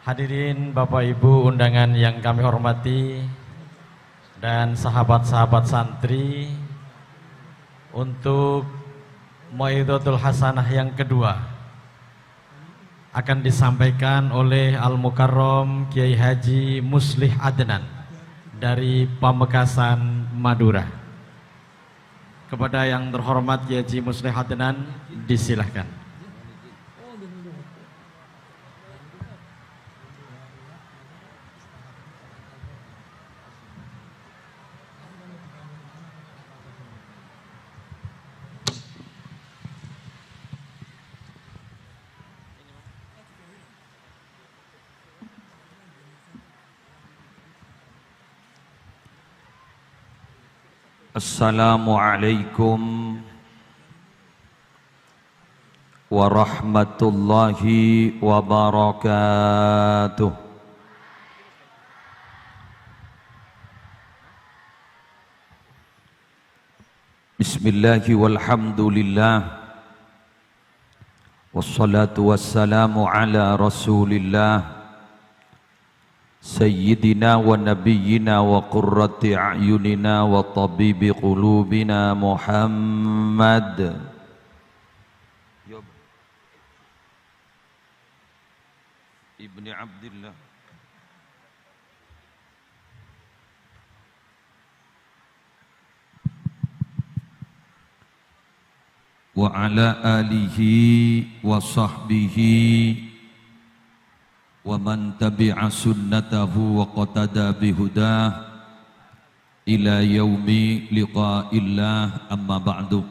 Hadirin Bapak Ibu undangan yang kami hormati dan sahabat-sahabat santri, untuk Mau'izatul Hasanah yang kedua akan disampaikan oleh Al-Mukarram Kiai Haji Muslih Adnan dari Pamekasan, Madura. Kepada yang terhormat Kiai Haji Muslih Adnan, disilahkan. Assalamualaikum warahmatullahi wabarakatuh. Bismillahi walhamdulillah, wassalatu wassalamu ala rasulillah Sayyidina wa nabiyyina wa qurrati a'yunina wa tabibi qulubina Muhammad ibni Abdillah wa ala alihi wa sahbihi wa man tabi'a sunnatahu wa qatada bihudah ila yaumi liqa'illah, amma ba'du.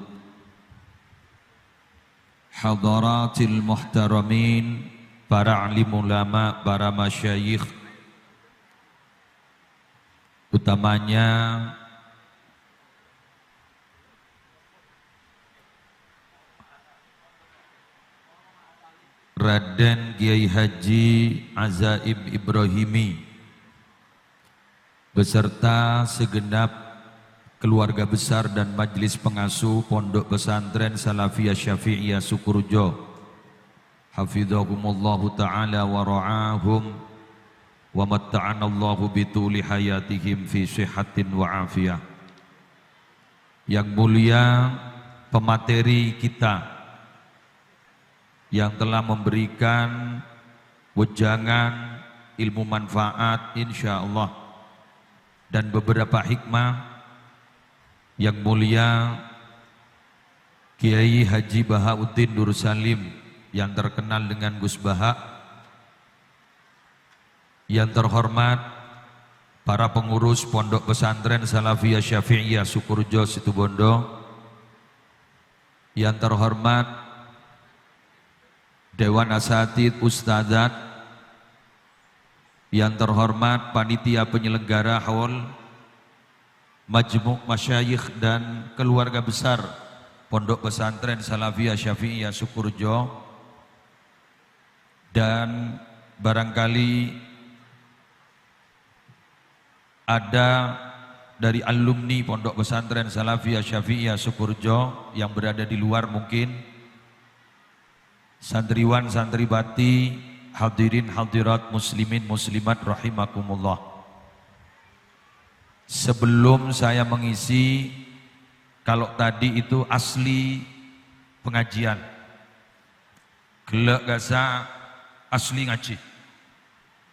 Hadaratil muhtaramin, para alim ulama, para masyayikh, utamanya Raden Kiai Haji Azaim Ibrahimi beserta segenap keluarga besar dan majelis pengasuh Pondok Pesantren Salafiyah Syafi'iyah Sukurjo, hafizahumullahu ta'ala wa ra'ahum wa matta'anallahu bituli hayatihim fi sihatin wa afiyah. Yang mulia pemateri kita yang telah memberikan wejangan ilmu manfaat insyaallah dan beberapa hikmah, yang mulia Kiai Haji Bahauddin Nursalim yang terkenal dengan Gus Baha, yang terhormat para pengurus Pondok Pesantren Salafiyah Syafi'iyah Sukurjo Situbondo, yang terhormat Dewan Asatid Ustadzat, yang terhormat panitia penyelenggara haul, majmuk masyayikh dan keluarga besar Pondok Pesantren Salafiyah Syafi'iyah Sukurjo, dan barangkali ada dari alumni Pondok Pesantren Salafiyah Syafi'iyah Sukurjo yang berada di luar, mungkin santriwan santribati, hadirin hadirat muslimin muslimat rahimakumullah. Sebelum saya mengisi, kalau tadi itu asli pengajian, gelek gasa asli ngaji,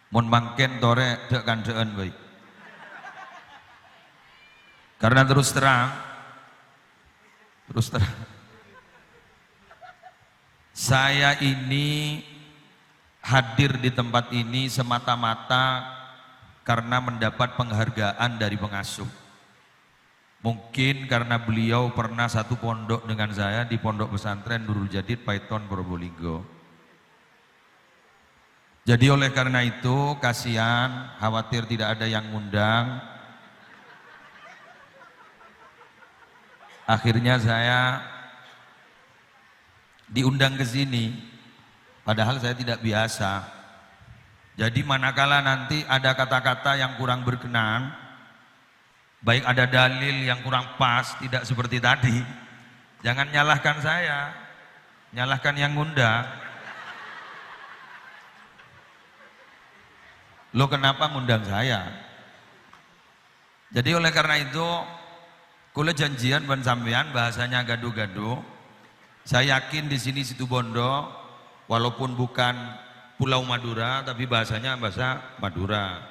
mun mangken tore dek kandaan baik. Karena terus terang saya ini hadir di tempat ini semata-mata karena mendapat penghargaan dari pengasuh. Mungkin karena beliau pernah satu pondok dengan saya di Pondok Pesantren Nurul Jadid Paiton Probolinggo. Jadi oleh karena itu kasihan, khawatir tidak ada yang ngundang. Akhirnya saya diundang ke sini, padahal saya tidak biasa. Jadi manakala nanti ada kata-kata yang kurang berkenan, baik ada dalil yang kurang pas, tidak seperti tadi, jangan nyalahkan saya, nyalahkan yang ngundang. Lo kenapa ngundang saya? Jadi oleh karena itu, kula janjian ban sampean bahasanya gaduh-gaduh. Saya yakin di sini Situbondo, walaupun bukan Pulau Madura, tapi bahasanya bahasa Madura.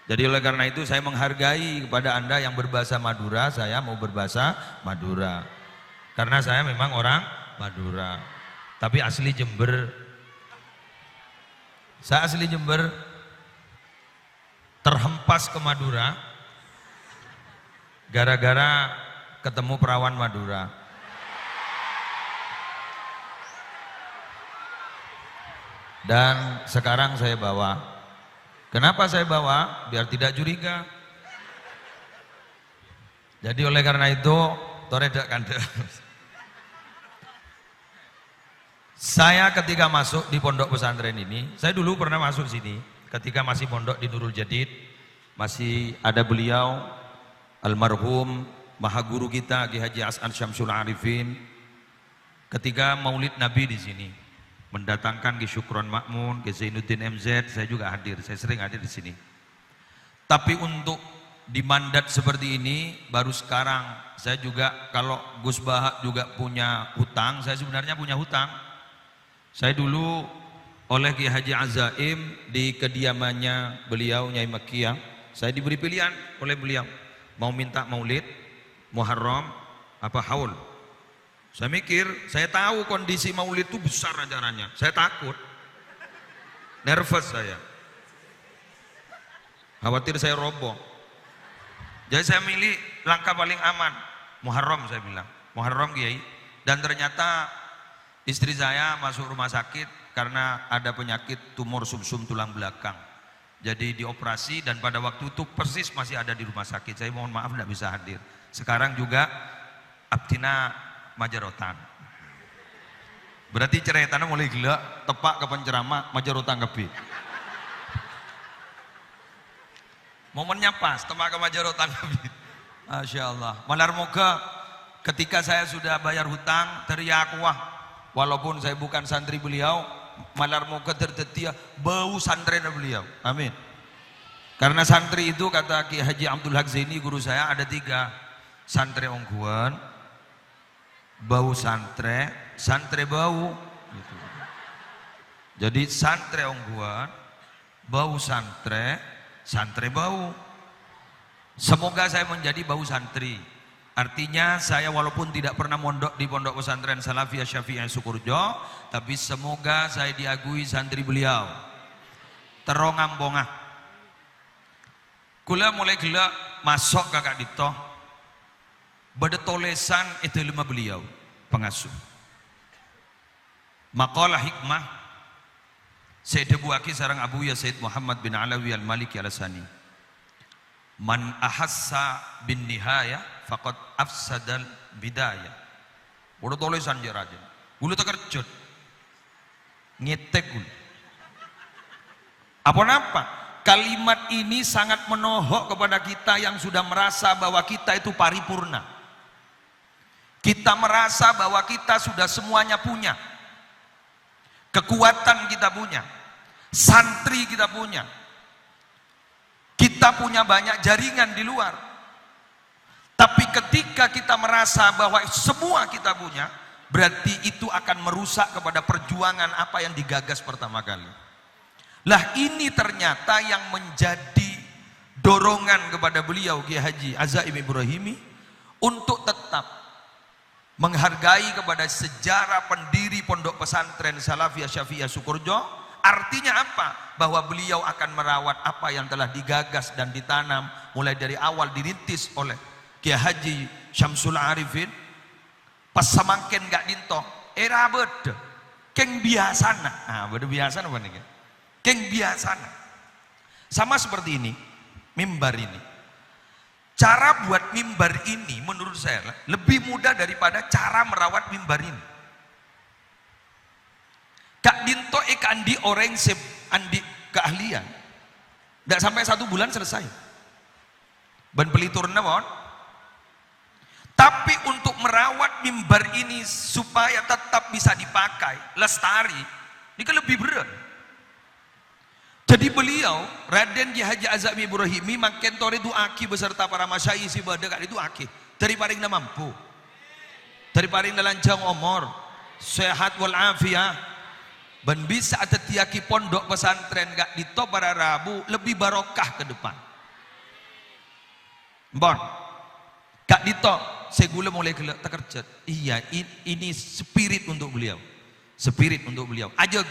Jadi oleh karena itu saya menghargai kepada Anda yang berbahasa Madura, saya mau berbahasa Madura. Karena saya memang orang Madura, tapi asli Jember. Saya asli Jember, terhempas ke Madura, gara-gara ketemu perawan Madura. Dan sekarang saya bawa. Kenapa saya bawa? Biar tidak curiga. Jadi oleh karena itu, toredak kandel. Saya ketika masuk di pondok pesantren ini, saya dulu pernah masuk sini. Ketika masih pondok di Nurul Jadid, masih ada beliau, almarhum maha guru kita Ki Haji Hasan Syamsul Arifin. Ketika Maulid Nabi di sini, mendatangkan Ki Syukron Makmun, Ki Zainuddin MZ, saya juga hadir, saya sering hadir di sini. Tapi untuk di mandat seperti ini baru sekarang. Saya juga kalau Gus Bahak juga punya hutang, saya sebenarnya punya hutang. Saya dulu oleh Ki Haji Azaim di kediamannya beliau Nyai Makiyah, saya diberi pilihan oleh beliau mau minta maulid, Muharram, apa haul. Saya mikir, saya tahu kondisi maulid itu besar acaranya. Saya takut, nervous saya, khawatir saya roboh. Jadi saya milih langkah paling aman, Muharram saya bilang, Muharram Kiai. Dan ternyata istri saya masuk rumah sakit karena ada penyakit tumor sumsum tulang belakang. Jadi dioperasi dan pada waktu itu persis masih ada di rumah sakit. Saya mohon maaf tidak bisa hadir. Sekarang juga abdina Majarotan. Berarti ceritanya mulai gila, tepak ke penceramah Majarotan kebi. Momennya pas, tepak ke Majarotan kebi. Masya Allah. Malar moga ketika saya sudah bayar hutang, teriak wah. Walaupun saya bukan santri beliau, malar moga terdetia bau santri beliau. Amin. Karena santri itu kata Ki Haji Abdul Haq Zaini guru saya ada 3. Santri ongguan, bau santre, santre bau gitu. Jadi santre ongguan, bau santre, santre bau. Semoga saya menjadi bau santri. Artinya saya walaupun tidak pernah mondok di pondok pesantren Salafiyah Syafi'iyah Sukurjo, tapi semoga saya diagui santri beliau. Terongam bongah. Kula mulai gelak masuk kakak dito. Bertolesan itu lima beliau pengasuh. Maqalah hikmah Sayyid Abu Aki sarang Abu Ya Sayyid Muhammad bin Alawi Al-Maliki Al-Asani. Man ahassa bin nihaya faqad afsadal bidayah. Bertolesan je rajin. Gulu terkejut. Ngetek gulu. Apa-apa? Kalimat ini sangat menohok kepada kita yang sudah merasa bahwa kita itu paripurna. Kita merasa bahwa kita sudah semuanya punya. Kekuatan kita punya. Santri kita punya. Kita punya banyak jaringan di luar. Tapi ketika kita merasa bahwa semua kita punya, berarti itu akan merusak kepada perjuangan apa yang digagas pertama kali. Lah ini ternyata yang menjadi dorongan kepada beliau Kiai Haji Azaim Ibrahimi untuk tetap menghargai kepada sejarah pendiri pondok pesantren Salafiyah Syafi'iyah Sukurjo. Artinya apa? Bahwa beliau akan merawat apa yang telah digagas dan ditanam mulai dari awal dirintis oleh Kiai Haji Syamsul Arifin. Pas semangkin gak dinto era beda keng biasana. Nah beda biasana apa nih? Keng biasana. Sama seperti ini mimbar ini. Cara buat mimbar ini menurut saya lebih mudah daripada cara merawat mimbar ini. Kak Dinto andi orang andi keahlian. Tidak sampai 1 bulan selesai. Ben peliturna mon. Tapi untuk merawat mimbar ini supaya tetap bisa dipakai, lestari, ini kan lebih berat. Jadi beliau Raden Ki Haji Azami Ibrahimi makin tori itu aki beserta para masyayikh si bade kali itu aki dari paling na mampu, dari paling na lanjang umur, sehat wal afiah, dan bisa ada tiaki pondok pesantren gak dito para Rabu lebih barokah ke depan. Bon, gak dito saya gula mulai terkerjat. Iya, ini spirit untuk beliau, spirit untuk beliau. Aja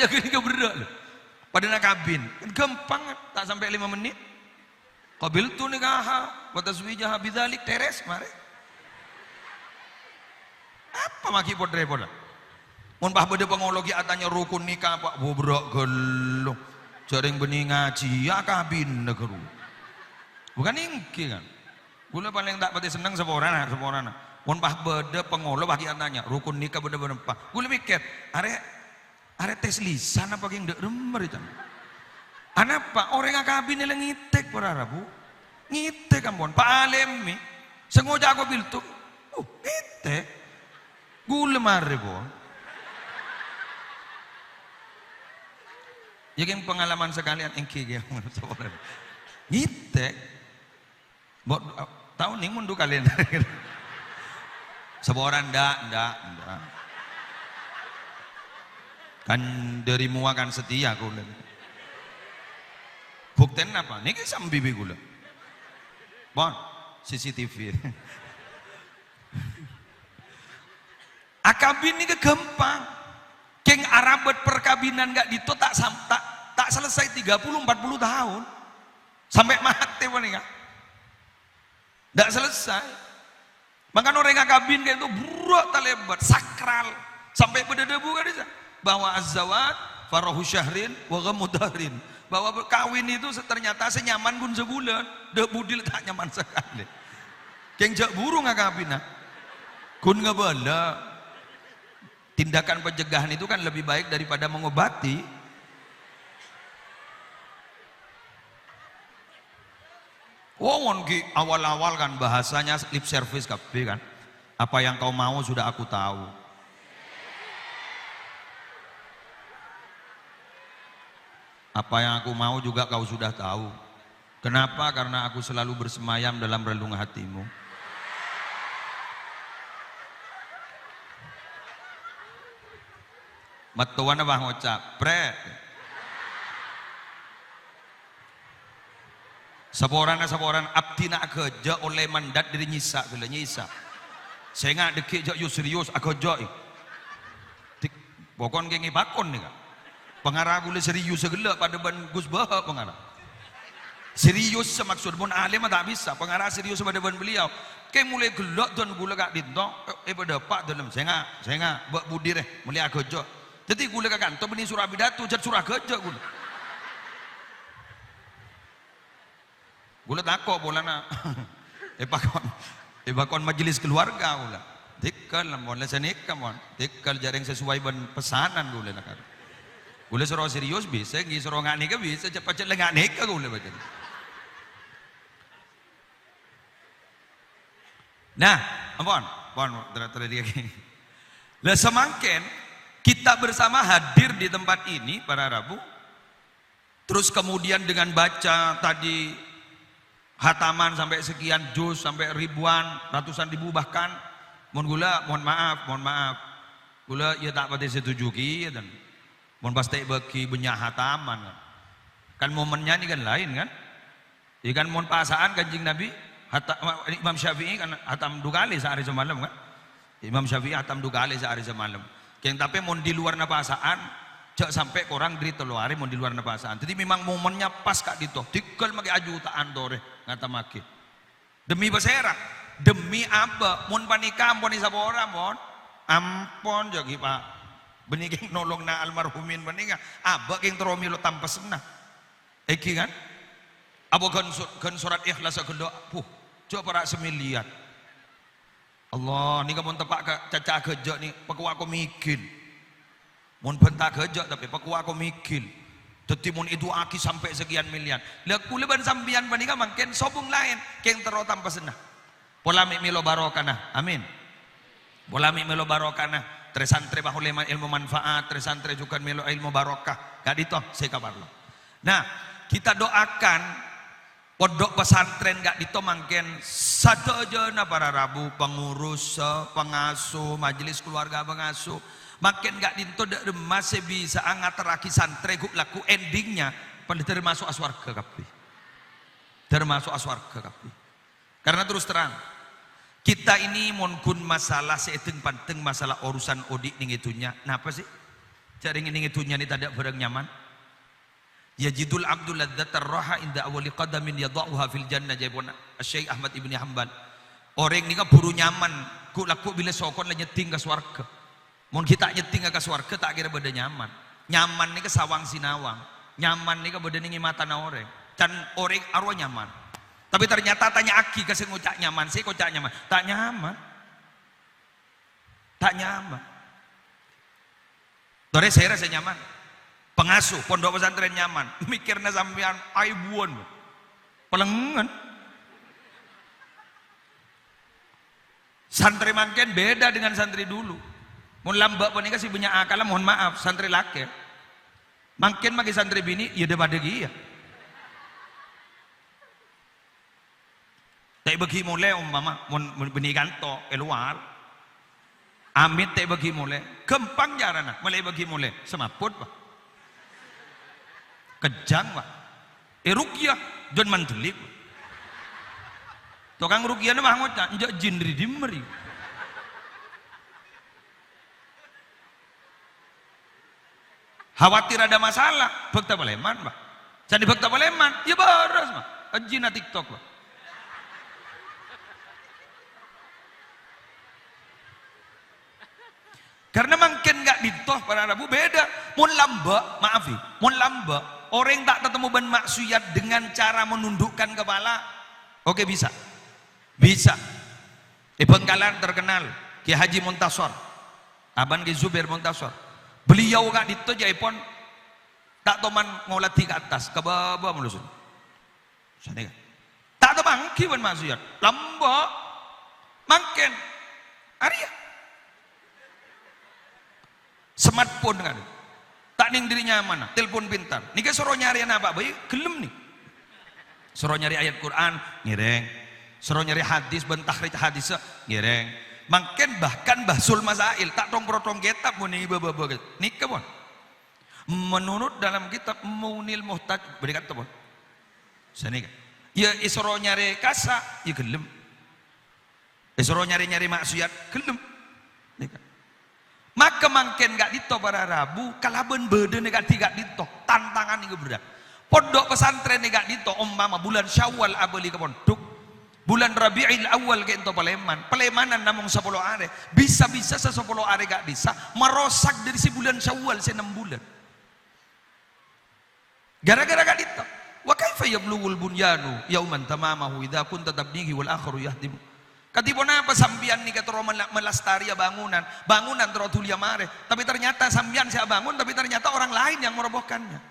gini ke berat. Pada nak kabin, kan gampang, tak sampai 5 menit. Qabil tu nikaha, wa tazwijah bidzalik teres mare. Apa maki pod repot lah. Mun pah bede pengologi atanya rukun nikah pak bobrok gelo. Jaring bening ngaji ya kabin negeri. Bukan ingki kan. Gula paling tak pati seneng seporana. Mun pah bede pengolo bagi atanya rukun nikah bede apa. Gula mikir, are tes lisan apa yang dek remer itu. Anapa orang akabin yang ngitek para Rabu, ngitek kampun. Pak Alemi, sengaja aku bil tu, ngitek, gula mare bon. Yang pengalaman sekalian engki ya, ngitek, buat tahu nih mundur kalian. Seorang ndak. Kan dari mua kan setia gula. Bukten apa? Ini sama bibi gula. Bon, CCTV. Akabin ini gampang. Keng Arabet perkabinan gak dito tak selesai 30-40 tahun. Sampai mati paling gak. Gak selesai. Makanya orang akabin kayak itu buruk tak lebat, sakral. Sampai berdebu kan bisa. Bahwa az-zawat farahu syahrin wa ghamudahrin, bahwa kawin itu ternyata senyaman pun sebulan dek budil tak nyaman sekali keng jak burung ngakapina kun ngabala. Tindakan pencegahan itu kan lebih baik daripada mengobati. Wong ki awal-awal kan bahasanya lip service kabeh kan, apa yang kau mau sudah aku tahu. Apa yang aku mau juga kau sudah tahu. Kenapa? Karena aku selalu bersemayam dalam relung hatimu. Matuan apa ngocap? Pre. Saboran abdina kerja oleh mandat dari nyisa bila nyisa. Saya nggak dekik jak you serius aku joi. Pokon kengi bakon nih kan. Pengarah gula serius segala pada ban Gus Baha pengarah. Serius semaksud pun alim tak bisa. Pengarah serius pada ban beliau. Kayak mulai gelak dan gula kak dintong. Pada pak dalam saya nggak buat budi deh mulai aku jok. Jadi gula kak kantor benih surah bidatu jadi surah kerja gula. Gula takut bolana. Pakon majelis keluarga gula. Tikal mon lesen ikam mon. Tikal jaring sesuai ban pesanan gula nak. Gula suruh serius bisa, gila suruh nggak nikah bisa, cepat-cepat nggak nikah gula baca. Nah, ampun, terjadi lagi. Lah semakin kita bersama hadir di tempat ini para Rabu, terus kemudian dengan baca tadi hataman sampai sekian juz, sampai ribuan, ratusan ribu bahkan, mohon maaf, gula ya tak pada setuju ki dan mohon pasti bagi banyak hataman kan momennya ini kan lain kan ikan mohon pasaan kanjing Nabi Imam Syafi'i kan hatam 2 kali sehari semalam kan Imam Syafi'i hatam 2 kali sehari semalam yang tapi mohon di luar napasaan jak sampai korang dari 3 hari mohon di luar napasaan jadi memang momennya pas kak dito tikal maki aju taan dore ngata maki demi beserak demi apa mohon panikah mohon isapora mohon ampun jagi pak benih keng nolong na almarhumin benih abak keng teromi lo tanpa senang eki kan abo kan surat ikhlas aku doa coba para semiliat Allah ni kamu tepak ke caca kerja ni paku aku mikir mun bentak kerja tapi paku aku mikir teti mun itu aki sampai sekian miliar lihat kuleban sambian benih kan makin sobung lain keng tero tanpa senang pola milo barokana amin pola milo barokana Tresantri bahulema ilmu manfaat, tresantri juga melo ilmu barokah. Gak dito, saya kabar lo. Nah, kita doakan pondok pesantren gak ditomangken satu aja na para rabu pengurus, pengasuh, majelis keluarga pengasuh. Makin gak dinto masih bisa ngateraki santri guk laku endingnya pada termasuk aswarga kapi. Termasuk aswarga kapi. Karena terus terang kita ini mungkin masalah seeteng panteng masalah urusan odik ning itunya. Napa sih? Cari ning itunya ini tidak barang nyaman. Yajidul abdul ladzatar raha inda awali qadamin yadha'uha fil jannah jaibuna Syekh Ahmad Ibni Hanbal. Orang ni buru nyaman ku laku bila sokon la nyeting ke swarga. Mun kita nyeting ke swarga tak kira beda nyaman. Nyaman ni ke sawang sinawang. Nyaman ni ke beda ni matana orang. Dan orang arwah nyaman. Tapi ternyata tanya aki ke sing ngucak nyaman, sih kocak nyaman. Tak nyaman. Tak nyaman. Tore saya rasa nyaman. Pengasuh pondok pesantren nyaman, mikirnya sampean aibuan, pelengan. Santri makin beda dengan santri dulu. Mun lambak pun kasih punya akal, mohon maaf, santri laki. Makin bagi santri bini, ya daripada dia. Tak bagi mulai umpama, mun bini kanto keluar. Amit tak bagi mulai, gempang jarana, mulai bagi mulai, semaput pak. Kejang pak, rukyah dan mantelik. Tukang rukyah nama ngocak, njak jin ridimeri. Khawatir ada masalah, bakta baleman pak. Jadi bakta baleman, ya baras pak. Jin na TikTok pak. Karena makin gak ditoh para rabu beda. Mun lamba, maafi, mun lamba. Orang tak ketemu ban maksiat dengan cara menundukkan kepala. Oke bisa. Bisa. Di Bengkalan terkenal Ki Haji Muntasor. Aban Ki Zubair Muntasor. Beliau gak dito jaipon tak toman ngolati ke atas ke bawah mulusun. Sana tak toman ki ban maksiat. Lamba makin Arya. Smartphone kan. Tak ning dirinya mana, telepon pintar. Nika suruh nyari apa bayi, gelem nih. Suruh nyari ayat Quran, ngireng. Suruh nyari hadis, bentahrit hadis, ngireng. Makin bahkan bahsul masail, tak tong protong kitab pun nih bawa. Nika pun. Menurut dalam kitab Munil Muhtaj, berikat tu pun. Sini kan. Ya suruh nyari kasa, ya gelem. Suruh nyari maksiat, gelem. Nika. Maka makin gak dito para rabu kalaban beden gak dito tantangan ini berat. Pondok pesantren gak dito umpama bulan Syawal abeli ke pondok, bulan Rabiul Awal ke ento Palemanan namung 10 hari, bisa-bisa 10 hari gak bisa merosak dari si bulan Syawal 6 bulan. Gara-gara gak dito. Wa kaifa yablughul bunyanu yauman tamamahu idza kunta tabnihi wal akharu yahdimu. Katipun apa sambian nih kata melastari bangunan terotulia mare, tapi ternyata sambian saya bangun, tapi ternyata orang lain yang merobohkannya.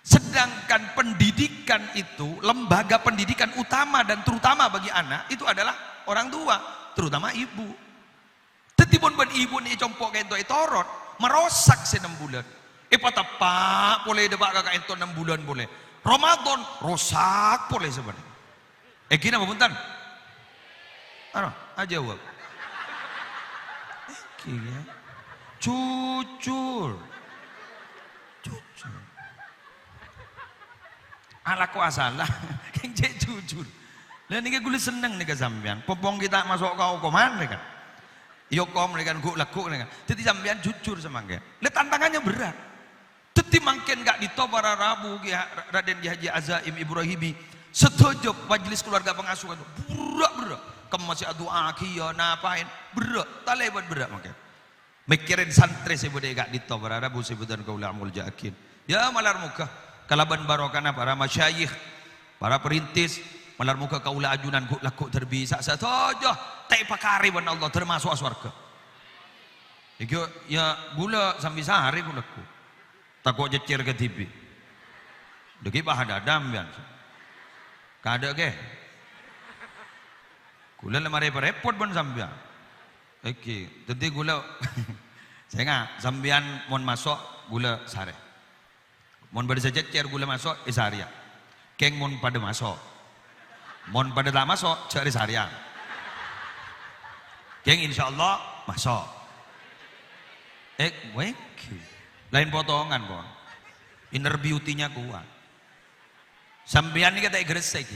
Sedangkan pendidikan itu, lembaga pendidikan utama dan terutama bagi anak itu adalah orang tua, terutama ibu. Tetipun ben ibu nih compok kento torot, merosak 6 bulan. Patapa boleh debak kakak ento 6 bulan boleh. Ramadan rosak boleh sebenarnya. Gini apa punten? Ano, aja wak. Kira cucur. Ala ku asalah, keng cek cucur. Lah niki gue seneng nih sampean. Popong kita masuk kau koman kan. Yo kom kan gue laku kan. Jadi sampean jujur sama dia. Lah tantangannya berat. Teti mangken gak dito para rabu Raden Ki Haji Azaim Ibrahimi. Setuju majelis keluarga pengasuh itu berat. Kamu masih adu akia napain berat, tak lebat berat makin. Mikirin santri sebudaya gak dito para rabu sebutan kau lamul jakin. Ya malar muka kalaban barokana para masyayikh, para perintis malar muka kaulah ajunan ku laku terbisa satojo tak pakari ban Allah termasuk aswarga. Iki ya gula sambil sehari ku laku. Takut jecer ke TV. Deki pahadadam bian. Kada ke. Gula lemari repot ban sambian. Oke, jadi gula saya nggak sambian mau masuk gula sare. Mon pada cecer gula masuk isaria. Keng mon pada masuk. Mon pada tak masuk cari isaria. Keng insyaallah masuk. Wek. Lain potongan pon. Inner beauty-nya kuat. Sambian ini kata gresek.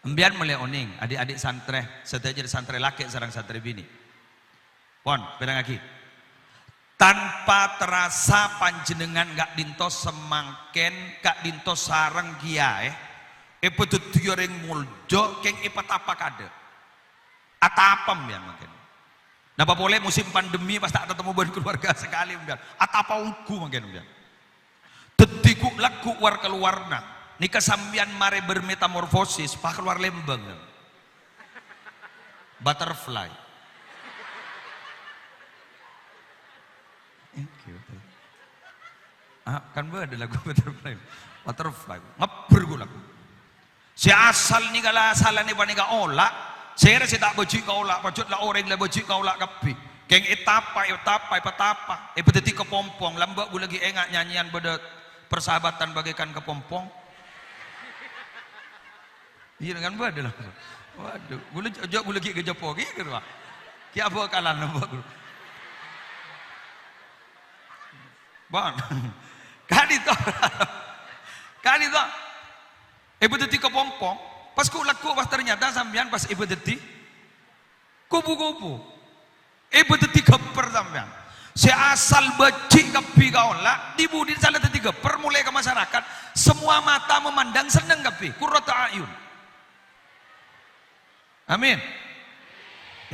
Ambian mulai oning, adik-adik santre, setelah santre laki sarang santre bini. Pon, pedang lagi. Tanpa terasa panjenengan gak dinto semangken, gak dinto sarang giae, epetut yoreng muldo, keng epet apa kade. Atapam ya mungkin. Napa boleh musim pandemi pas tak ketemu berkeluarga sekali mungkin. Atapa ungku mungkin mungkin. Tetiku laku war keluarna. Nika sambian mare bermetamorfosis, pak keluar lembang. Butterfly. Kan ada lagu butterfly. Butterfly. Ngapur gue lagu. Si asal ni kala asalan ni panika ola. Saya rasa tak bocik kau ola. Pacut lah orang lah bocik kau ola kapi. Keng etapa. Epeteti kepompong. Lambak gue lagi engak nyanyian pada persahabatan bagaikan kepompong. Iya dengan badan lah. Waduh, gue lagi ke Jepang gitu pak. Kia apa kalan nampak gue. Bang, kali tu, ibu detik kepompong. Pas ku laku pas ternyata sambian pas ibu detik kupu-kupu. Ibu detik keper sambian. Seasal becik kapi kau lah, dibudin salah detik keper mulai ke masyarakat. Semua mata memandang seneng kapi. Qurrata ayun. Amin.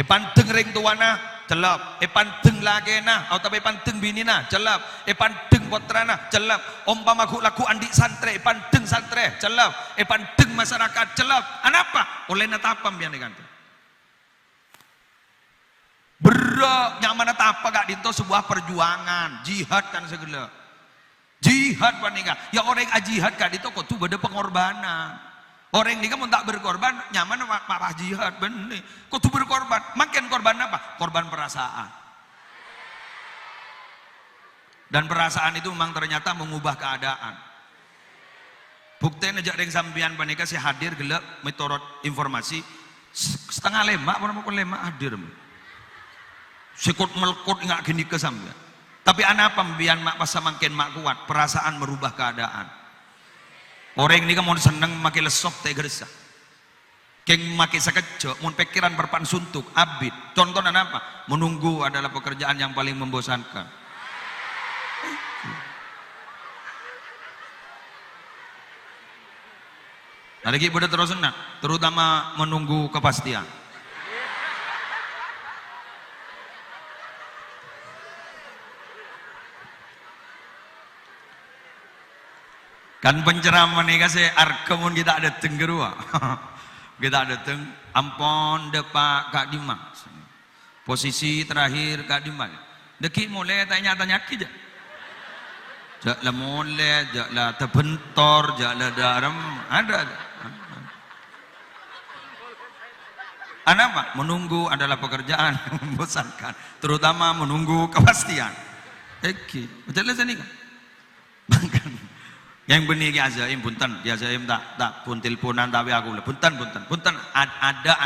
Panteng ring tuana celap, panteng lagena atau panteng binina celap, panteng putrana celap, umpama laku andik santre, panteng santre celap, panteng masyarakat celap. Anapa? Oleh natapam biar diganti. Berak nyaman natapa gak dinto sebuah perjuangan, jihad kan segala. Jihad panika. Ya orang jihad gak dinto kok tuh beda pengorbanan. Orang ini kan tak berkorban, nyaman marah jihad, benih. Kok tuh berkorban? Makin korban apa? Korban perasaan. Dan perasaan itu memang ternyata mengubah keadaan. Buktinya jak ring sambian panika si hadir gelap metorot informasi setengah lemak, mana pun lemak hadir. Sikut melkut nggak gini ke sambian. Tapi anak pembian mak pas semakin mak kuat, perasaan merubah keadaan. Orang ini kan mau seneng makin lesok teh geresa. Keng makin sekejap, mau pikiran berpan suntuk, abid. Contohnya apa? Menunggu adalah pekerjaan yang paling membosankan. Nah, lagi pada terus senang, terutama menunggu kepastian. Kan penceraman ini kasih arkemun kita ada tenggerua. Kita ada teng ampon depak Kak Dimas. Posisi terakhir Kak Dimas. Deki mulai tanya-tanya kita. Jaklah mulai, jaklah terbentor, jaklah daram, ada. Apa? Menunggu adalah pekerjaan yang membosankan, terutama menunggu kepastian. Oke, betul lah sini kan? Yang benih ki azaim punten, ki azaim tak pun teleponan tapi aku bilang punten ada.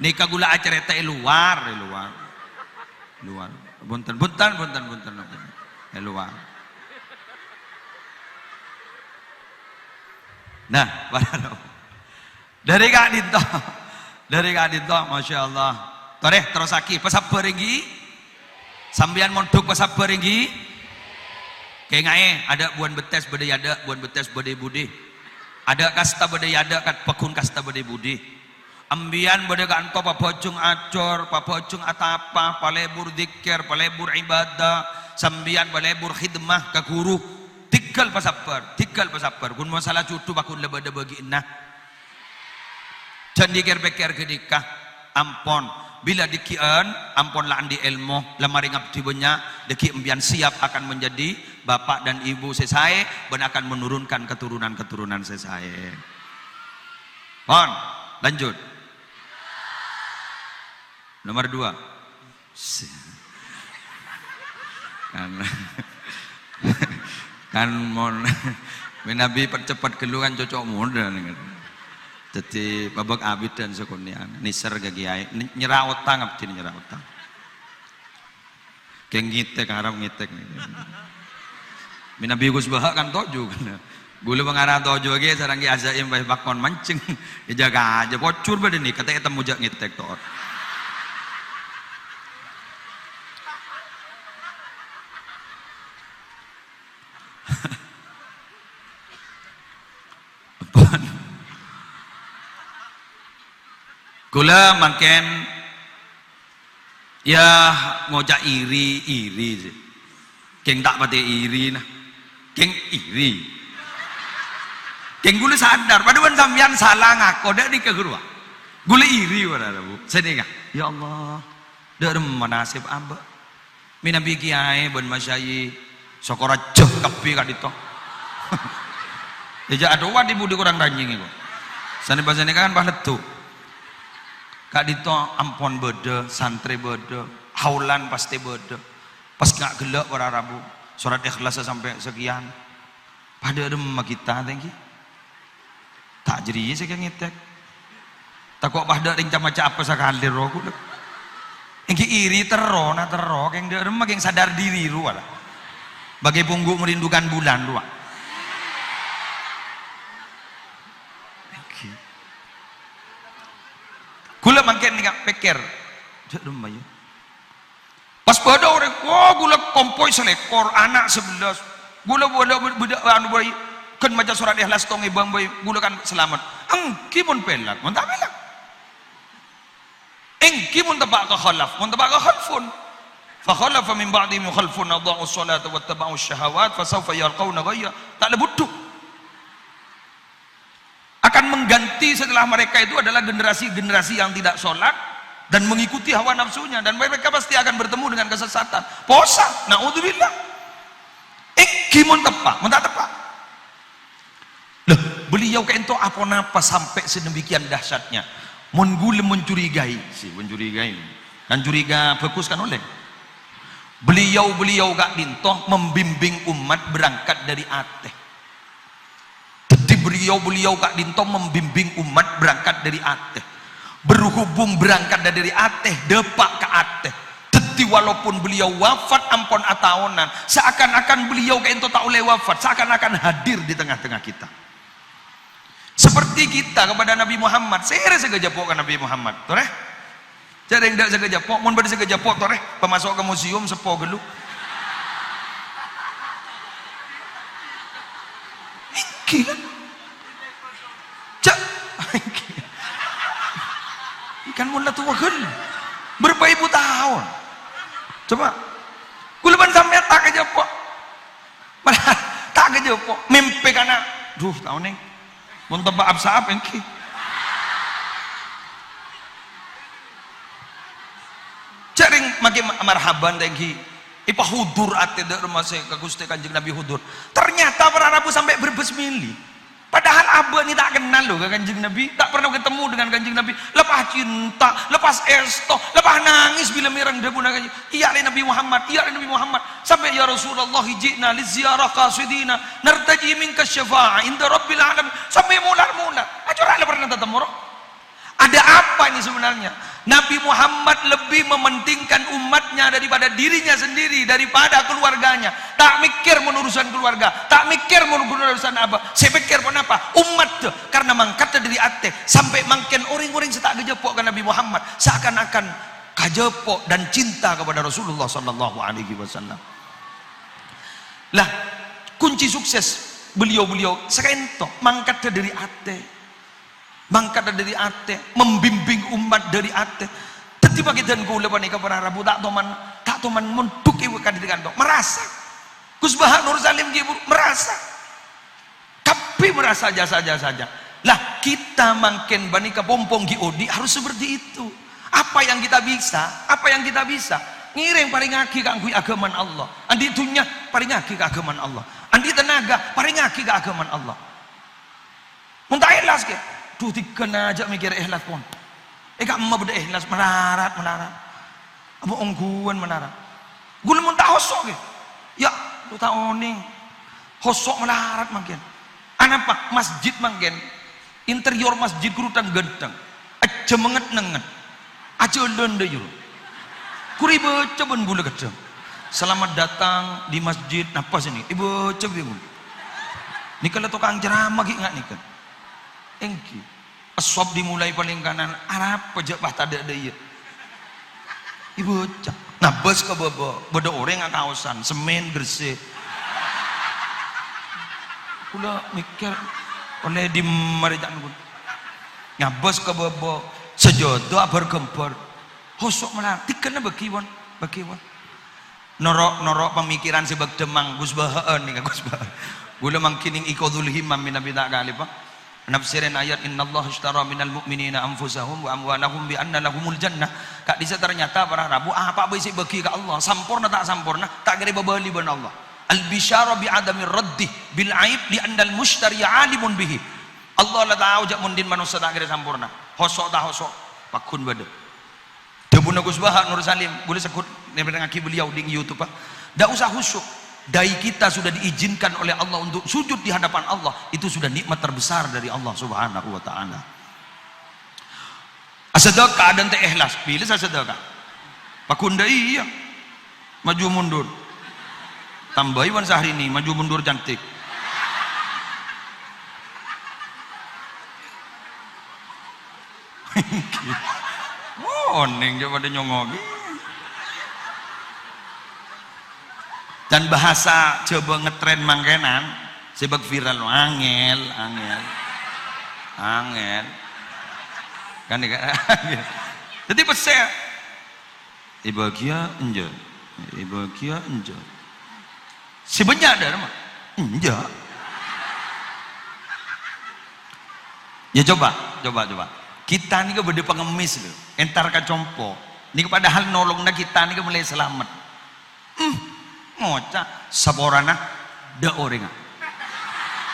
Nika gula acara teh luar. Punten. Luar. Nah, dari Kak Dito, Masya Allah. Toreh terus aki pesabar inggi, sambian mondok pesabar inggi. Kayak ngae ada buan betes bade yada, buan betes bade budi. Ada kasta bade yada kat pekun kasta bade budi. Ambian bade kanto papocung acor, papocung atapa, palebur dzikir, palebur ibadah, sambian palebur khidmah ka guru. Tinggal pasabar. Kun masalah cutu bakun lebada bagi inah. Jangan dikir-pikir kedikah, ampon. Bila dikian, ampun lah andi ilmu, lemari ngabdi banyak, deki embian siap akan menjadi bapak dan ibu sesae, dan akan menurunkan keturunan sesae. Pon, lanjut. Nomor 2. kan mon Nabi percepat keluhan cocok muda nih. Jadi babak abid dan sekunian nisar gagiai nyerah utang apa sih nyerah utang. Keng ngitek haram ngitek nih. Nabi Gus Bahak kan toju kan. Gula mengarah toju lagi sarang ki azaim bae bakon mancing dijaga aja bocor badan nih kata eta mujak ngitek toh. Gula makin ya ngojak iri sih. Keng tak pati iri nah. Keng iri. Keng gula sadar paduan sampean salah ngaku dak di kegurua. Gula iri pada Bu. Sedih enggak? Ya Allah. Dak menasib amba. Nabi kiai ben masyayi sokora jeh kapi ka dito. Deja aduh di budi kurang ranjing iku. Sane basane kan pahletu. Kak dito ampon bede, santri bede, haulan pasti bede. Pas gak gelak para Rabu, surat ikhlas sampai sekian. Pada remah kita tengki. Tak jadi saya ngitek. Tak kok pada ringca macam apa sakalir roku. Engki iri terro, na terro, keng de remah keng sadar diri ruah. Bagai pungguk merindukan bulan ruah. Gula makin nih pikir, rumah ya. Pas pada orang, wah gula kompoi selekor anak 11, gula budak anu bayi kan macam surat ikhlas tong ibang bayi gula kan selamat. Engki pun pelat, mun tak pelat. Engki pun tabak ke khalaf, mun tabak ke khalfun. Fa khalafa min ba'di mukhalfun adha'u sholata wattaba'u syahawat fa sawfa yalqawna ghayya. Tak ada butuh. Akan mengganti setelah mereka itu adalah generasi-generasi yang tidak sholat dan mengikuti hawa nafsunya dan mereka pasti akan bertemu dengan kesesatan. Posa, naudzubillah. Gimon tepak, mentah tepak. Loh, beliau kayak itu apa-apa sampai sedemikian dahsyatnya. Menggule mencurigai, dan curiga fokus kan oleh. Beliau gak dintoh membimbing umat berangkat dari Ateh. Beliau Kak Dinto membimbing umat berangkat dari Ateh, berhubung berangkat dari Ateh depak ke Ateh. Teti walaupun beliau wafat ampun ataonan, seakan-akan beliau Kak Dinto tak oleh wafat, seakan-akan hadir di tengah-tengah kita. Seperti kita kepada Nabi Muhammad, saya segejapok ke Nabi Muhammad, toreh. Jadi yang tidak segejapok, mun pada segejapok toreh, pemasok ke museum sepo gelu. Gila. Ikan mulai tua gel berapa ibu tahun coba kuleban sampai tak aja po tak aja po mimpi karena duh tahun ini mau tebak absaab engki caring makin marhaban engki ipa hudur ate de rumah saya ke Gusti Kanjeng Nabi hudur ternyata para Rabu sampai berbesmili. Padahal abah ini tak kenal loh ke Kanjeng Nabi, tak pernah ketemu dengan Kanjeng Nabi. Lepas cinta, lepas esto, lepas nangis bila mirang debu nangis. Iya Nabi Muhammad, iya Nabi Muhammad. Sampai ya Rasulullah hijikna li ziarah qasidina nartaji minka syafa'ah inda rabbil alamin. Sampai mular-mular. Acurah pernah ketemu roh. Ada apa ini sebenarnya? Nabi Muhammad lebih mementingkan umatnya daripada dirinya sendiri, daripada keluarganya. Tak mikir menurusan keluarga, tak mikir menurusan apa. Saya pikir pun apa? Umat tuh, karena mangkat dari Ateh sampai makin orang-orang setak gejepok ke Nabi Muhammad, seakan-akan kajepok dan cinta kepada Rasulullah Sallallahu Alaihi Wasallam. Lah, kunci sukses beliau sekentok mangkat dari Ateh. Mangkat dari Ateh, membimbing umat dari Ateh. Tiba kita gula panika para Rabu tak toman munduk ibu kadikan dok merasa. Gus Bahak Nur Salim ibu merasa. Tapi merasa saja. Lah kita makin banika pompong giodi harus seperti itu. Apa yang kita bisa? Ngiring paling ngaki kangkui agaman Allah. Andi dunya paling ngaki ke agaman Allah. Andi tenaga paling ngaki ke agaman Allah. Muntah ikhlas ke? Duh tikena aja mikir ikhlas pun. Kak emak beda ikhlas menarat. Apa ongguan menarat. Guna mun tak hosok ke? Ya, lu tak oning. hosok melarat mangken. Anak pak masjid mangken. Interior masjid kurutan genteng. Aja menget-nenget. Aja lende yur. Kuri baca ben gula gedeng. Selamat datang di masjid apa sini? Ibu coba ibu. Ini kalau tukang ceramah gitu nggak nih kan? Engki. Aswab dimulai paling kanan. Arab pejak bah tak ada dia. Ibu cak. Nah bos ke bobo. Bodo orang nggak kawasan. Semen bersih. Kula mikir oleh di maritan pun. Ngabos ke bobo. Sejodoh bergempur. Hosok malah. Tikana bagiwan. Norok pemikiran sebab demang Gus Bahaan nih Gus Bahaan. Gula mangkining ikodul himam min nabi tak kali pak. Nafsirin ayat innallaha ishtara minal mu'minina anfusahum wa amwalahum bi anna lahumul jannah. Kak disa ternyata para rabu apa bisi bagi ke Allah sampurna tak sampurna tak kira babali ban Allah. Al bisyara bi adami raddi bil aib li anna al mushtari alimun bihi. Allah la tahu jak mundin manusia tak kira sampurna. Hosok tak hosok pakun bade. Debuna Gus Bahaan Nur Salim boleh sekut ngaki beliau di YouTube pak. Tidak usah khusyuk. Dai kita sudah diizinkan oleh Allah untuk sujud di hadapan Allah. Itu sudah nikmat terbesar dari Allah Subhanahu wa taala. Asadaka dan teh ikhlas. Pilih asadaka. Pakunda iya. Maju mundur. Tambahi wan sahri ini maju mundur cantik. Oning coba dia nyongogi. Dan bahasa coba ngetren mangkenan sebab viral angel kan jadi pesek ibagia enjo sebenarnya ada mah enjo ya coba kita nih berde pengemis loh entar kacompo ini padahal nolongna kita nih mulai selamat ngocak saborana da orenga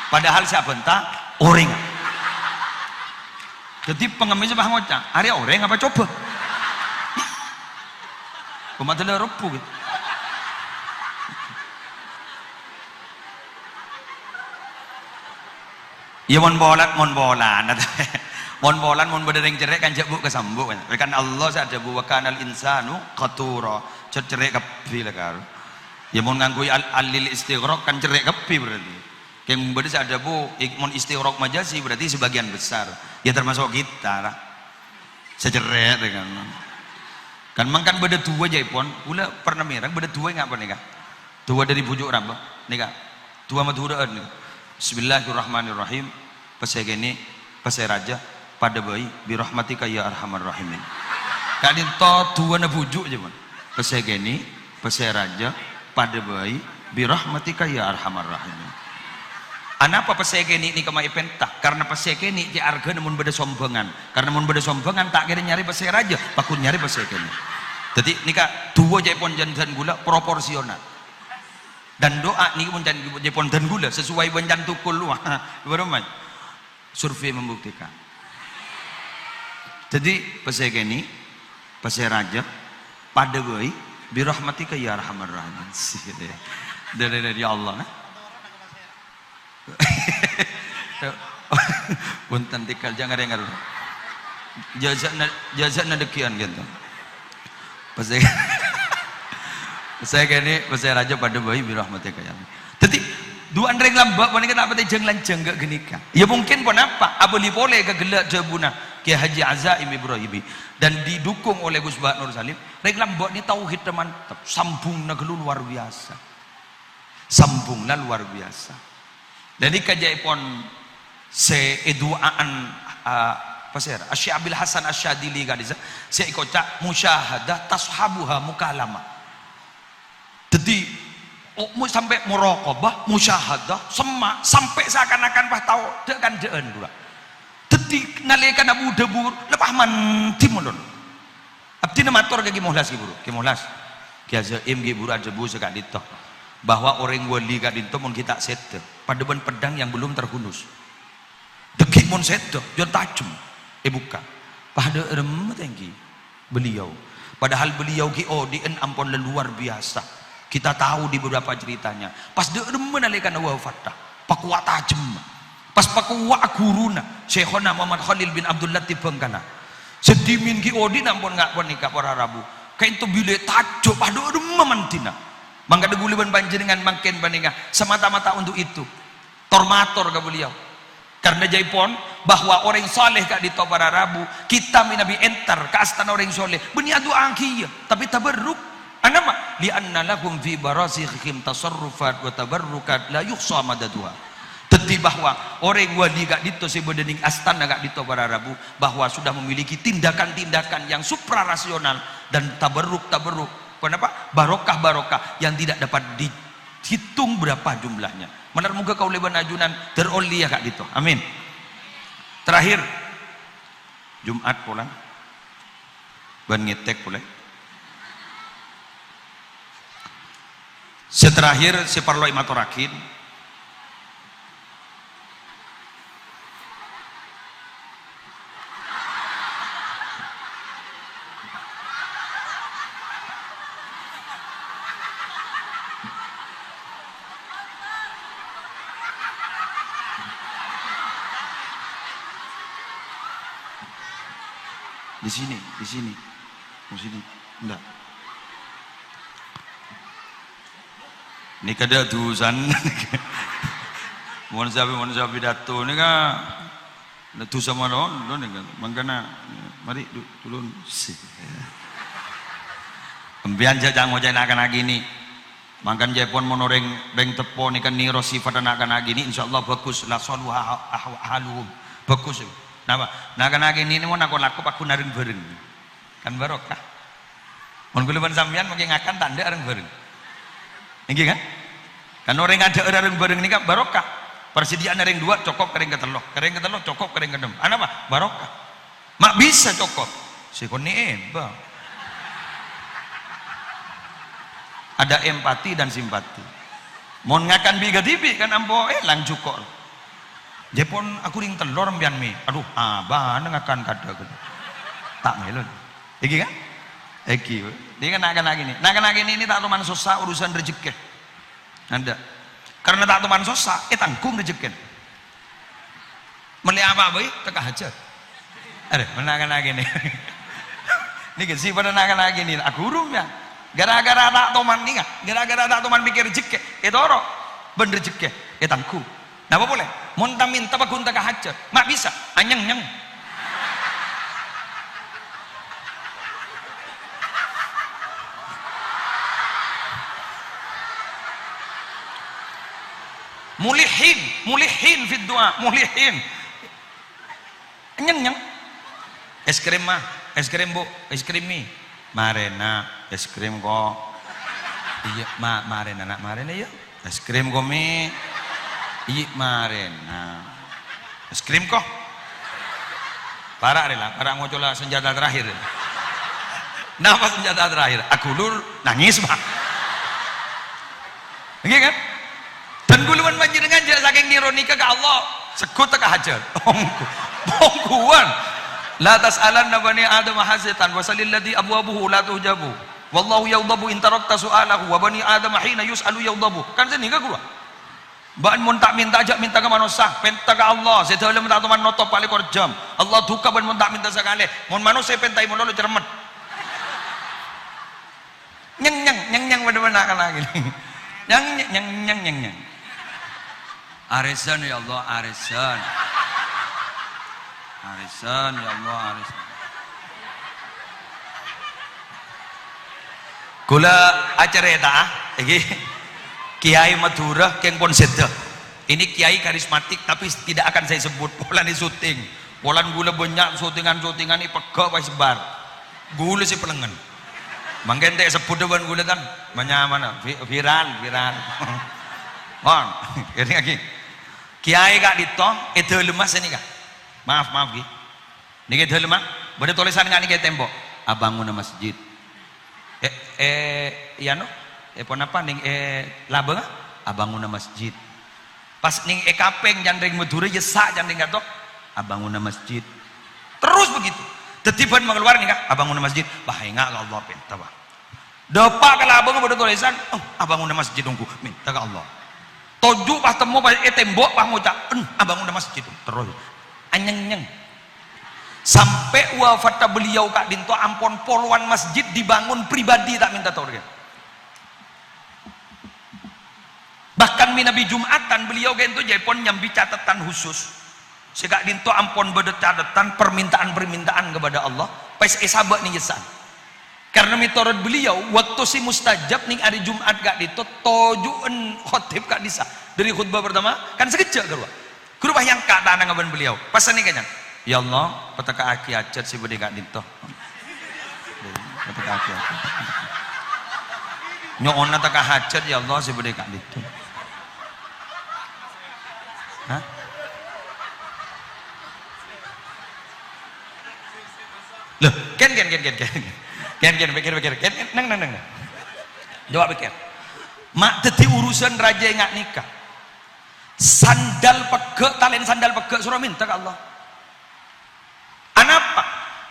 padahal siapa entah orenga jadi pengemis bah ngocak area orang apa coba kumat ada rupu gitu ya mon bolan mon berdering cerai kan jebuk kesambuk kan Allah saja bu wakanal insanu qatura cerai kepi lah kar ya mon nganggo alil istighraq kan cerai kepi berarti yang berarti ada bu mon istighraq majasi berarti sebagian besar ya termasuk kita lah secerai dengan kan mangkan beda tua jaipon pula pernah merang beda tua ngapa nih kak tua dari bujuk rambut nih kak tua madhuraan nih Bismillahirrahmanirrahim pasai gini pasai raja pada bayi birahmatika ya arhamar rahimin kadin to tua na bujuk aja man pasai gini pasai raja pada bayi birahmatika ya arhamar rahimin anapa pasai gini ini kemai pentah karena pasai gini di arga namun beda sombongan karena namun beda sombongan tak kira nyari pasai raja pakun nyari pasai gini jadi nika tua jaipon jantan gula proporsional dan doa nih pun jaipon dan gula sesuai banjan tukul luah baru mah survei membuktikan jadi pasai gini pasai raja pada bayi birahmatika ya arhamar rahimin dari Allah punten tikal jangan dengar jazakna dekian gitu pasai gini pasai raja pada bayi birahmatika ya jadi dua andreng lambak paling kenapa teh jeng lanceng gak genika ya mungkin pun apa abeli boleh ke gelak jabuna Kiai Haji Azaim Ibrahimi dan didukung oleh Gus Bahaan Nur Salim rek lambak ni tauhid mantap sambungna luar biasa jadi kajaipon se eduaan pasir Asy Abil Hasan Asyadili gadisa se ikoca musyahadah tashabuha mukalama jadi sampai muraqabah musyahadah semak sampai seakan-akan bah tahu dekan deun dua jadi nalika abu debur lepah manti mulun abdi matur ke Muhlas Ki Azaim ge buru ajebu sekak ditok bahwa orang wali gak dinto mun kita sete pada ban pedang yang belum terhunus dekik mun sete jon tajam buka pada remet tinggi beliau padahal beliau ki odien ampun luar biasa Kita tahu di beberapa ceritanya. Pas dia menalikan wafat, pakuat tajem. Pas pakuat guruna, Syekhona Muhammad Khalil bin Abdul Latif Bengkana. Sedimin ki odi nampun ngak nikah para Rabu. Kain tu bile tajo pada memantina. Mangga de guliban panjenengan mangken baninga semata-mata untuk itu. Tormator ka beliau. Karena jaipon bahwa orang soleh kak di para Rabu, kita minabi entar ke astana orang soleh. Beni adu angkiya, tapi tabarruk. Anama li'anna lakum fi barasikhim tasarrufat wa tabarrukat la yuhsa madaduha. Teti bahwa orang wali gak dito si bedening astana gak dito para Rabu bahwa sudah memiliki tindakan-tindakan yang suprarasional dan tabarruk. Kenapa? Barokah yang tidak dapat dihitung berapa jumlahnya. Menar muka kau leban ajunan teroli ya kak dito. Amin. Terakhir Jumat pulang ban ngetek pula. Seterakhir si parloi maturakin di sini enggak ini kada tulisan mohon sabi dato ni ka tu sama non ni kan mangkana mari tulun si ambian jajang mojain akan lagi ni mangkan jepon monoreng reng tepo ni kan niro sifat akan lagi ni insyaallah bagus la salu haluhum bagus. Napa? Nah kan lagi ini mau nakon laku aku naring bareng kan barokah. Mun kula ban sampean mungkin ngakan tanda areng bareng. Nggih kan? Kan orang ada areng bareng ini kan barokah. Persediaan areng dua cukup kering ketelo cukup kering kedem. Apa? Barokah. Mak bisa cukup. Sikon ni bang. Ada empati dan simpati. Mun ngakan biga tibi kan ambo lang cukup. Jepon aku ring telur mbian mi. Aduh, abah ngakan kada. Tak melon. Iki kan? Iki. Dia kan akan lagi nih. Nah kan lagi ini tak teman susah urusan rezeki. Anda. Karena tak teman susah, tanggung rezeki. Meli apa boy? Tekah aja. Ada, menakan lagi nih. Ini kan sih pada nakan lagi nih. Aku urung ya. Gara-gara tak teman nih, gara-gara tak teman pikir rezeki. Oro ben rezeki. Tanggung. Nah apa boleh? Monta minta bagun tak hajar, mak bisa, anyeng. Mulihin fit doa, mulihin. Anyeng. Es krim mah, es krim bu, es krim mi. Marena, es krim kok. Iya, marena ya. Es krim kok mi. Iya marena. Es krim kok. Parah adalah, parah mau coba senjata terakhir. Nama senjata terakhir? Aku lur nangis mah. Oke kan? Dan guluan banjir dengan jarak saking ironika ke Allah. Sekut tak hajar. Bongkuan. La tas'alanna bani Adam hasitan wa salilladhi abwabuhu la tuhjabu. Wallahu yawdabu in tarakta su'alahu wa bani Adam hina yus'alu yawdabu. Kan sini ke gua? Ban mun tak minta ajak minta ke manusia, penta ke Allah. Saya tahu minta teman notop paling korjam. Allah duka ban mun tak minta sekali. Mun manusia pentai mun lalu cermet. Nyeng benar-benar kan lagi. Nyeng. Arisan ya Allah, arisan. Arisan ya Allah, arisan. Kula acara eta Kiai Madura Keng pon seda. Ini kiai karismatik tapi tidak akan saya sebut. Polan di syuting. Polan gula banyak syutingan ini pegak wis sebar. Gula si pelengan. Mangken teh sebut dewan gula kan banyak mana viral. Mon, ini lagi. Kiai kak dito itu lemas ini kak. Maaf Ki. Niki itu lemas. Ada tulisan nggak nih tembok? Abangun masjid. Pon apa ning labeng abangun masjid. Pas ning kapeng jandring Madura jesak jandring gatok abangun masjid. Terus begitu. Tetiban mengeluar nih kak abangun masjid. Bah enggak Allah penta bah. Depak kalau abang ada tulisan, abang udah masjid dongku, minta ke Allah. Toju pas temu pas tembok pas ngucap, abang udah masjid terus, anyeng-nyeng. Sampai wafat beliau kak dinto ampon poluan masjid dibangun pribadi tak minta tolong. Bahkan minabi Jumatan beliau kan itu japon nyambi catatan khusus. Sekak dinto ampon beda catatan permintaan kepada Allah. Pas sabak nih yesan. Karena mitorot beliau waktu si mustajab ning hari Jumat gak dito tojuan khotib kak disa dari khutbah pertama kan sekejap gerua gerubah yang kak tanah ngaban beliau pasan nih kayaknya ya Allah petaka aki acat si budi kak dito petaka aki acat nyona taka hajat ya Allah si budi kak dito hah loh ken pikir neng jawab pikir mak teti urusan raja yang ngak nikah sandal pegek talen sandal pegek surah minta ke Allah anapa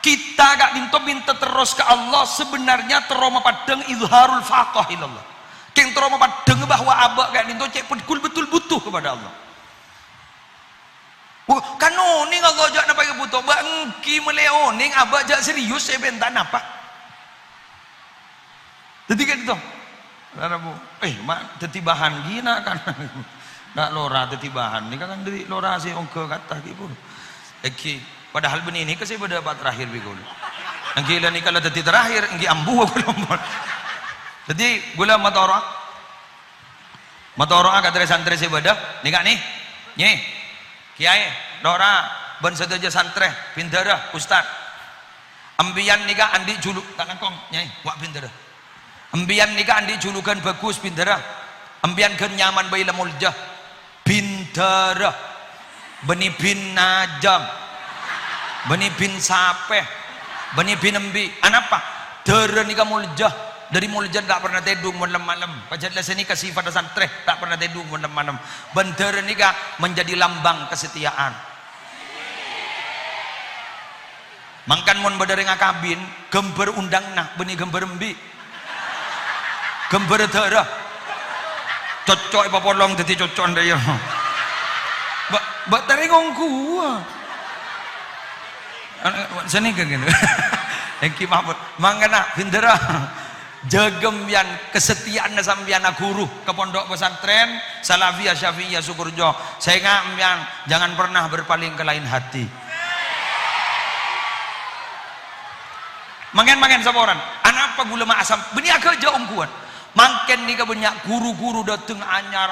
kita gak minta terus ke Allah sebenarnya teroma padeng izharul faqah ilallah keng teroma padeng bahwa abak gak minta cek betul butuh kepada Allah kan oning Allah jak napa butuh bangki meleoning abak jak serius saya bentak napa jadi kan itu bu, mak teti bahan gina kan nak lora teti bahan ini kan dari lora sih ongke kata gitu padahal benih ini kasih pada dapat terakhir bigul yang gila nih kalau teti terakhir yang ambu belum jadi gula matoro agak dari santri sih pada nih nih kiai lora ban sedaja santri pindara ustad ambian nikah andi juluk tangan kong nyai wak pindara ambian nikah andi julukan bagus bindara ambian kan nyaman bayi lemulja bindara beni bin najam beni bin sapeh beni bin embi anapa dara nikah mulja dari mulja tak pernah tedung malam-malam pajatlah sini kasih pada santri tak pernah tedung malam-malam bendera nikah menjadi lambang kesetiaan mangkan mon badare ngakabin gambar undang nah beni gambar embi gambar darah cocok apa polong jadi cocok anda ya bak terengong gua sini kan gitu yang kimah mangana bindera jagem yang kesetiaan sambian guru ke pondok pesantren Salafiyah Syafi'iyah Sukurjo saya ngambian jangan pernah berpaling ke lain hati mangen saboran anak apa gula asam benih agak jauh kuat mangken nih banyak guru-guru dateng anyar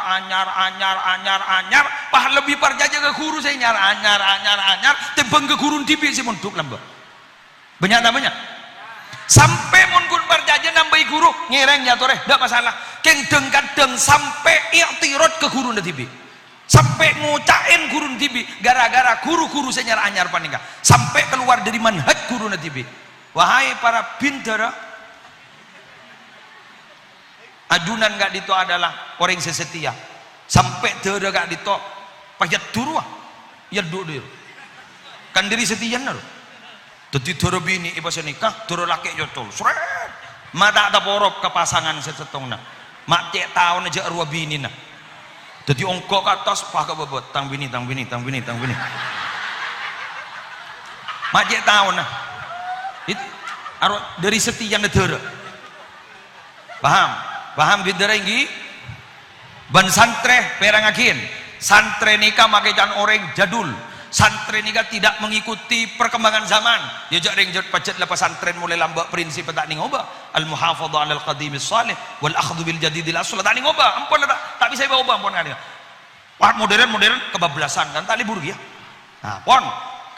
pah lebih parjaja ke guru saya anyar tebang ke guru tipi si monduk lambak banyak sampai mongkun parjaja nambahi guru ngereng ya toreh tidak masalah keng deng sampai iktirot ke guru tipi sampai ngucain guru tipi gara-gara guru-guru saya anyar panika sampai keluar dari manhaj guru tipi wahai para bintara adunan gak dito adalah orang yang sesetia sampai tidak gak dito pajat turua ya dulu kan diri setia naro jadi turu bini iba senikah turu laki jotol seret mata ada porop ke pasangan sesetong na mak cek tahun aja arwah bini na jadi ongkok ke atas pakai bebot tang bini mak cek tahun na itu dari setia negara paham bintara inggi ban santre perangakin santre nikah makaikan orang jadul santre nikah tidak mengikuti perkembangan zaman dia jaring jad pacet lepas santren mulai lambak prinsip tak ningoba al muhafadhah alal qadimis salih wal akhdhu bil jadidil asl tak ningoba ampun tak bisa bawa ampun kali wah modern kebablasan kan tak libur ya nah pon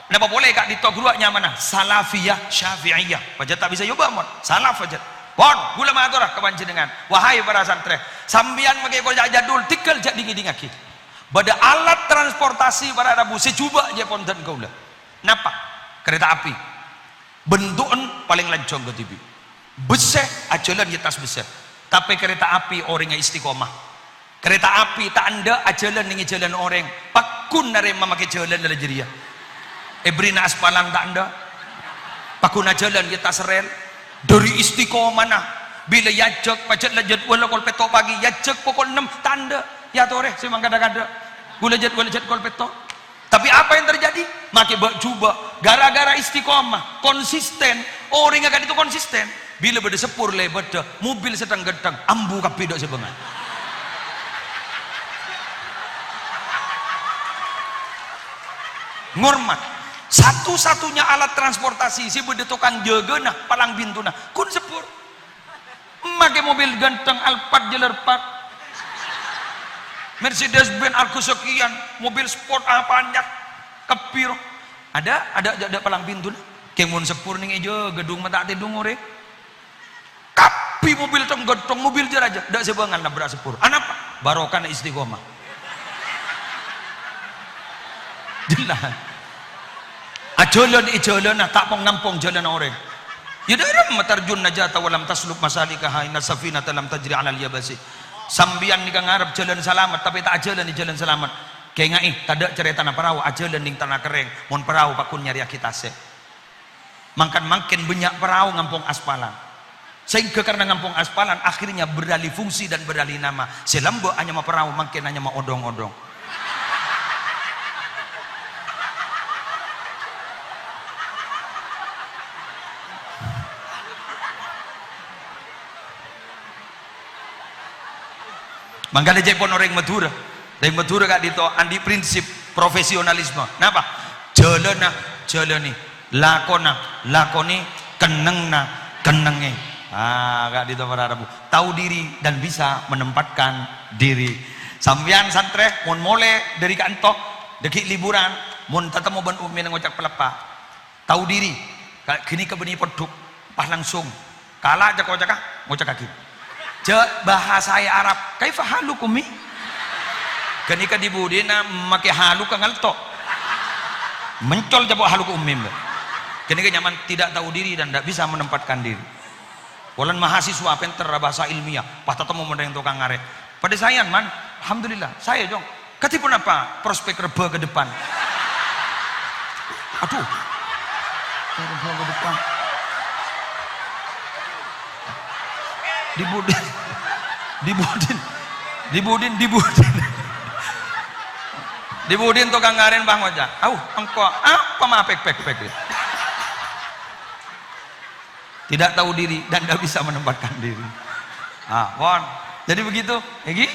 kenapa boleh kak ditok guru nyaman salafiyah syafi'iyah pacet tak bisa yoba ampun salaf pacet pon gula maturah kepanjenengan wahai para santri sambian pakai kojak jadul tikal jak dingin-dingaki pada alat transportasi para rabu secuba je ponten kaula napa kereta api bentukan paling lancong ke TV besar ajalan di tas besar tapi kereta api orangnya istiqomah kereta api tak anda ajalan dengan jalan orang pakun narema memakai jalan dalam jeria ebrina aspalan tak anda pakun ajalan di tas rel dari istiqomah nah bila yajak pacet lah jadwal kol peto pagi yajak pukul 6 tanda ya tore saya memang kadang-kadang gula jadwal kol peto. Tapi apa yang terjadi? Makai bak jubah gara-gara istiqomah konsisten orang akan itu konsisten bila beda sepur le beda mobil sedang gedang ambu kapidok sebengan ngormat satu-satunya alat transportasi si beda tukang jaga nah palang pintu nah kun sepur makai mobil ganteng Alphard jeler park Mercedes-Benz Argo sekian mobil sport apa banyak kepir ada palang pintu nah kemun sepur nih aja gedung mata tidung ore kapi mobil tong ganteng mobil jer aja dak sebangan nabrak sepur anapa barokah istiqomah jelas jalan nah tak pengampung jalan orang ya dalam matarjun najata walam tasluk masalikaha inna safina talam tajri alal yabasi sambian nikah ngarep jalan selamat tapi tak jalan di jalan selamat kayak ngai tak cerita tanah perahu jalan di tanah kering mon perahu pakun nyari kita se makin banyak perahu ngampung aspalan sehingga karena ngampung aspalan akhirnya beralih fungsi dan beralih nama selambo hanya mau perahu makin hanya mau odong-odong Mangkali jepon orang Madura kak dito andi prinsip profesionalisme. Napa? Jalani, lakoni, kenengi. Kak dito para Rabu. Tahu diri dan bisa menempatkan diri. Sambian santre, mon mole dari kantor, deki liburan, mon tatamo ban umin ngocak pelepah. Tahu diri, kini kebeni peduk, pas langsung. Kalah aja ngocak kaki. Bahasa Arab kaifa halukumi kenika dibudina make halu kangalto mencol jabok haluku umim kenika nyaman tidak tahu diri dan tidak bisa menempatkan diri walan mahasiswa pinter bahasa ilmiah pas ketemu modern tukang ngaret pada saya man alhamdulillah saya jong katipun apa prospek reba ke depan aduh reba ke depan dibudin tukang ngaren bang wajah engkau apa mah pek tidak tahu diri dan tidak bisa menempatkan diri jadi begitu Egi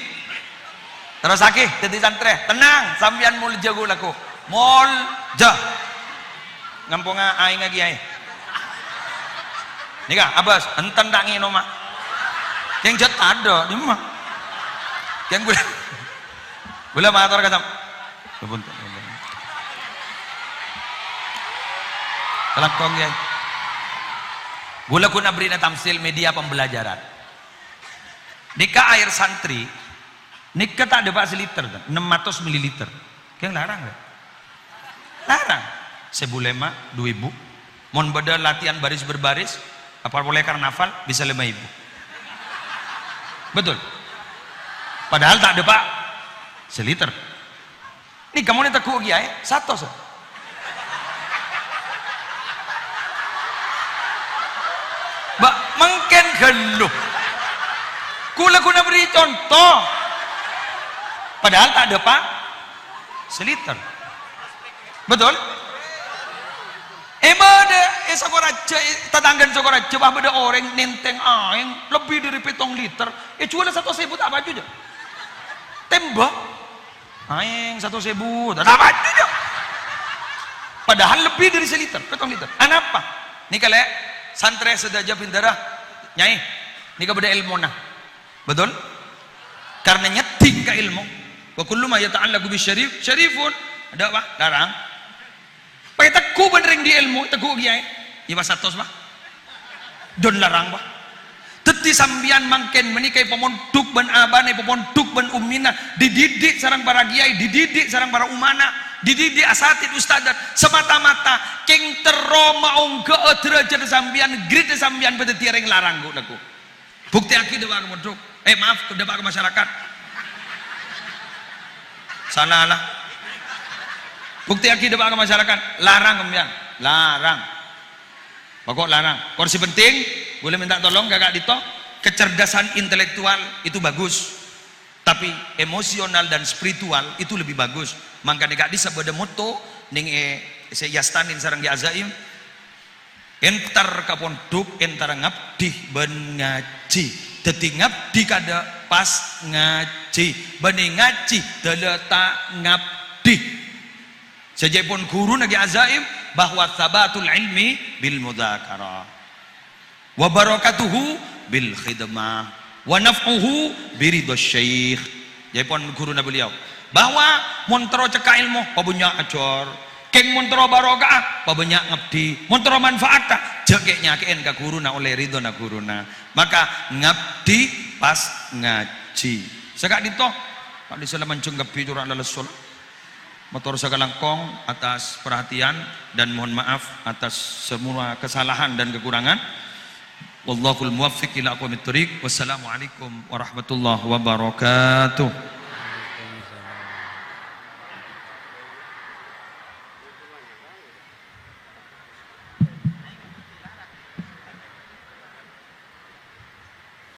terus aki jadi santre tenang sambian mul jago laku mul jah ngampunga aing lagi aing nika abas enten tak ngino mak yang jat ada di mah yang boleh matur kata telakong ya gula kuna berina tamsil media pembelajaran nikah air santri nikah tak ada pak seliter 600 ml yang larang gak? Larang sebulema 2.000 mon beda latihan baris berbaris apa boleh karnaval bisa 5.000 betul padahal tak ada pak seliter ini kamu nih teguh ya satu so mbak mungkin geluh kula beri contoh padahal tak ada pak seliter betul beda sakoraja tetanggan sakoraja bah beda orang nenteng aing lebih dari 7 liter jual 1.000 tak baju aja tembak aing 1.000 tak baju aja padahal lebih dari 1 liter 7 liter apa ini kalau santre sedaja pintarah nyai ini beda ilmu nah betul karena nyeting ke ilmu wa kullu ma yata'allaqu bisyarif syarifun ada apa larang pakai teguh benerin di ilmu teguh kiai iya satu bah don larang bah teti sambian mangken menikai pemonduk ban abane pemonduk ban umina dididik sarang para kiai dididik sarang para umana dididik asatid ustadat semata-mata keng teroma ongge derajat sambian grid sambian pada tiareng larang go laku bukti aki dewa pemonduk maaf dewa ke masyarakat salah lah bukti aki depan ke masyarakat larang kemudian larang pokok larang kursi penting boleh minta tolong kakak dito kecerdasan intelektual itu bagus, tapi emosional dan spiritual itu lebih bagus. Makanya kak disebut moto ning seyastanin sarang di azaim, entar kaponduk entar ngabdi ben ngaji, dadi ngabdi kada pas ngaji, bening ngaji deleta ngabdi. Sejapun guru nagi azaim bahwa sabatul ilmi bil mudzakarah wa barakatuhu bil khidmah wa naf'uhu biridhas syekh. Japon guru na beliau bahwa montro cekak ilmu pabunya ajor, keng montro barokah pabunya ngabdi, montro manfaat jekeknya keen ka guru na oleh ridho na guru na, maka ngabdi pas ngaji. Sekak ditoh Pak disala mancung ngabdi curang lelesul motor sakalangkong atas perhatian dan mohon maaf atas semua kesalahan dan kekurangan. Wallahul muwaffiq ila aqwamit thoriq. Wassalamualaikum warahmatullahi wabarakatuh.